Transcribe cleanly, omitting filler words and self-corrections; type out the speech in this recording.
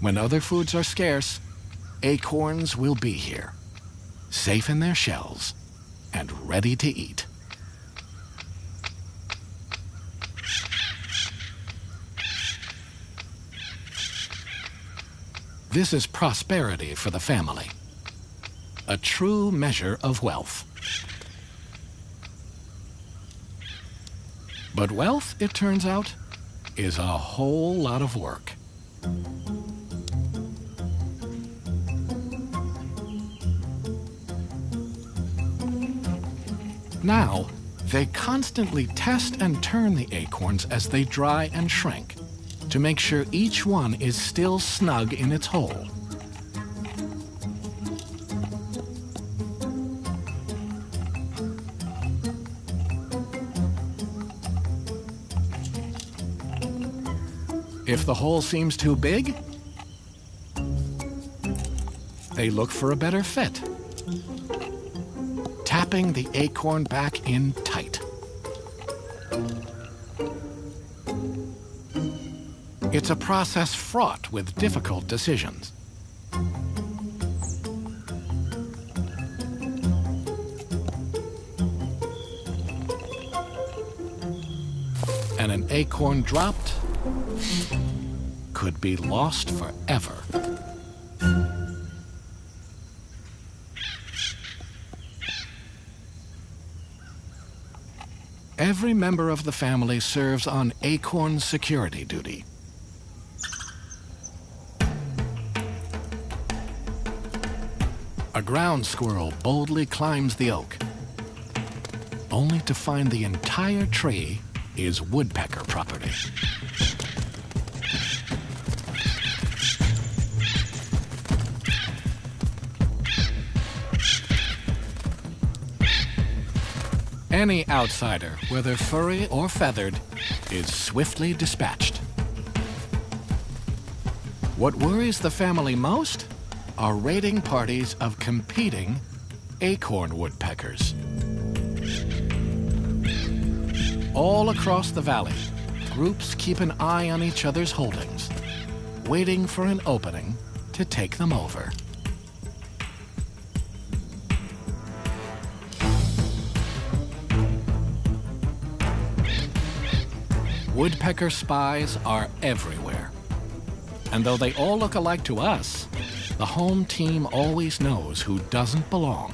When other foods are scarce, acorns will be here, safe in their shells and ready to eat. This is prosperity for the family, a true measure of wealth. But wealth, it turns out, is a whole lot of work. Now, they constantly test and turn the acorns as they dry and shrink to make sure each one is still snug in its hole. If the hole seems too big, they look for a better fit, tapping the acorn back in tight. It's a process fraught with difficult decisions. And an acorn dropped could be lost forever. Every member of the family serves on acorn security duty. A ground squirrel boldly climbs the oak, only to find the entire tree is woodpecker property. Any outsider, whether furry or feathered, is swiftly dispatched. What worries the family most are raiding parties of competing acorn woodpeckers. All across the valley, groups keep an eye on each other's holdings, waiting for an opening to take them over. Woodpecker spies are everywhere. And though they all look alike to us, the home team always knows who doesn't belong.